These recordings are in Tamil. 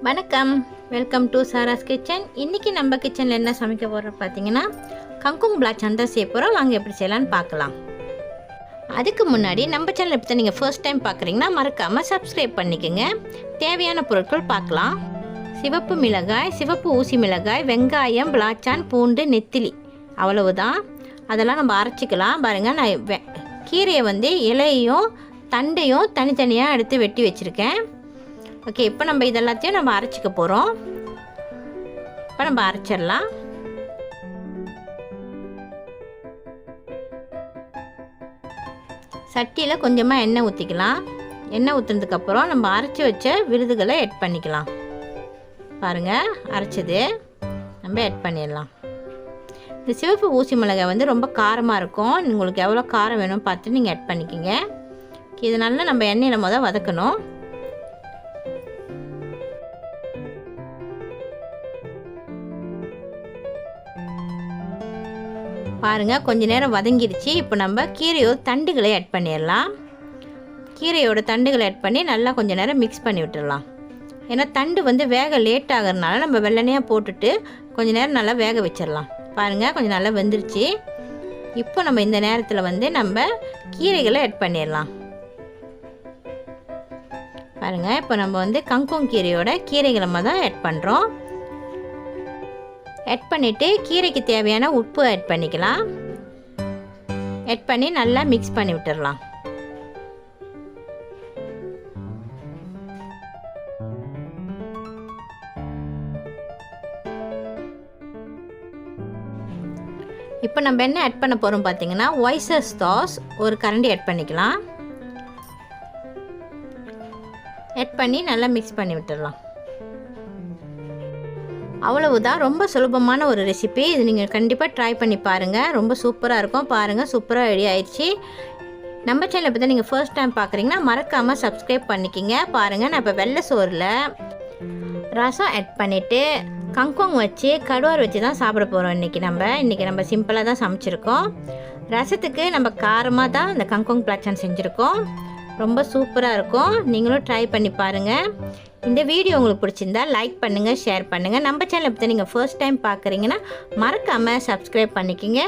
வணக்கம், வெல்கம் டு சாராஸ் கிச்சன். இன்றைக்கி நம்ம கிச்சனில் என்ன சமைக்க போகிறோம் பார்த்தீங்கன்னா, கங்கூங் belacan தான் செய்ய போகிறோம். வாங்க எப்படி செய்யலான்னு பார்க்கலாம். அதுக்கு முன்னாடி நம்ம சேனல் இப்போ நீங்கள் ஃபர்ஸ்ட் டைம் பார்க்குறீங்கன்னா மறக்காமல் சப்ஸ்கிரைப் பண்ணிக்கோங்க. தேவையான பொருட்கள் பார்க்கலாம். சிவப்பு மிளகாய், சிவப்பு ஊசி மிளகாய், வெங்காயம், belacan, பூண்டு, நெத்திலி, அவ்வளவுதான். அதெல்லாம் நம்ம அரைச்சிக்கலாம். பாருங்கள், நான் கீரையை இலையும் தண்டையும் தனித்தனியாக எடுத்து வெட்டி வச்சுருக்கேன். ஓகே, இப்போ நம்ம இதெல்லாத்தையும் நம்ம அரைச்சிக்க போகிறோம். இப்போ நம்ம அரைச்சிடலாம். சட்டியில் கொஞ்சமாக எண்ணெய் ஊற்றிக்கலாம். எண்ணெய் ஊற்றுனதுக்கப்புறம் நம்ம அரைச்சி வச்ச விழுதுகளை ஆட் பண்ணிக்கலாம். பாருங்கள், அரைச்சது நம்ம ஆட் பண்ணிடலாம். இந்த சிவப்பு ஊசி மிளகாய் ரொம்ப காரமாக இருக்கும். உங்களுக்கு எவ்வளோ காரம் வேணும் பார்த்து நீங்கள் ஆட் பண்ணிக்கோங்க. இது நல்லா நம்ம எண்ணெயில் வதக்கணும். பாருங்கள், கொஞ்ச நேரம் வதங்கிடுச்சு. இப்போ நம்ம கீரையோட தண்டுகளை ஆட் பண்ணிடலாம். கீரையோட தண்டுகளை ஆட் பண்ணி நல்லா கொஞ்சம் நேரம் மிக்ஸ் பண்ணி விட்டுடலாம். ஏன்னா தண்டு வேக லேட் ஆகிறதுனால நம்ம வெள்ளனையாக போட்டுட்டு கொஞ்சம் நேரம் நல்லா வேக வச்சிடலாம். பாருங்கள், கொஞ்சம் நல்லா வெந்துருச்சு. இப்போ நம்ம இந்த நேரத்தில் நம்ம கீரைகளை ஆட் பண்ணிடலாம். பாருங்கள், இப்போ நம்ம கங்கூங் கீரையோட கீரைகளை தான் ஆட் பண்ணுறோம். ஆட் பண்ணிவிட்டு கீரைக்கு தேவையான உப்பு ஆட் பண்ணிக்கலாம். ஆட் பண்ணி நல்லா மிக்ஸ் பண்ணி விட்டுடலாம். இப்போ நம்ம என்ன ஆட் பண்ண போகிறோம் பார்த்தீங்கன்னா, ஒய்சர் சாஸ் ஒரு கரண்டி ஆட் பண்ணிக்கலாம். ஆட் பண்ணி நல்லா மிக்ஸ் பண்ணி விட்டுடலாம். அவ்வளவுதான். ரொம்ப சுலபமான ஒரு ரெசிபி. இது நீங்கள் கண்டிப்பாக ட்ரை பண்ணி பாருங்கள். ரொம்ப சூப்பராக இருக்கும். பாருங்கள், சூப்பராக ரெடி ஆயிடுச்சு. நம்ம சேனலை பற்றி நீங்கள் ஃபர்ஸ்ட் டைம் பார்க்குறீங்கன்னா மறக்காமல் சப்ஸ்கிரைப் பண்ணிக்கிங்க. பாருங்கள், நான் இப்போ வெள்ளை சோறில் ரசம் ஆட் பண்ணிவிட்டு கங்கோங் வச்சு கடுவார் வச்சு தான் சாப்பிட போகிறோம். இன்றைக்கி நம்ம சிம்பிளாக தான் சமைச்சிருக்கோம். ரசத்துக்கு நம்ம காரமாக தான் இந்த கங்கோங் belacan செஞ்சுருக்கோம். ரொம்ப சூப்பராக இருக்கும். நீங்களும் ட்ரை பண்ணி பாருங்கள். இந்த வீடியோ உங்களுக்கு பிடிச்சிருந்தா லைக் பண்ணுங்கள், ஷேர் பண்ணுங்கள். நம்ம சேனலை பற்றி நீங்கள் ஃபர்ஸ்ட் டைம் பார்க்குறீங்கன்னா மறக்காமல் சப்ஸ்கிரைப் பண்ணிக்கோங்க.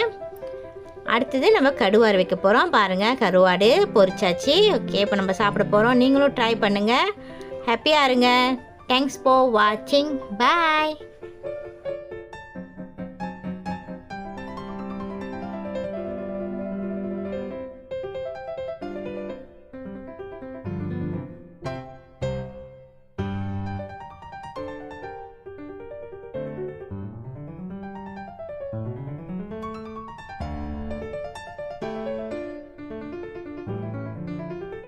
அடுத்தது நம்ம கடுவாடு வைக்க போகிறோம். பாருங்கள், கருவாடு பொரிச்சாச்சு. ஓகே, இப்போ நம்ம சாப்பிட போகிறோம். நீங்களும் ட்ரை பண்ணுங்கள். ஹாப்பியாக இருங்க. தேங்க்ஸ் ஃபார் வாட்சிங். பாய்.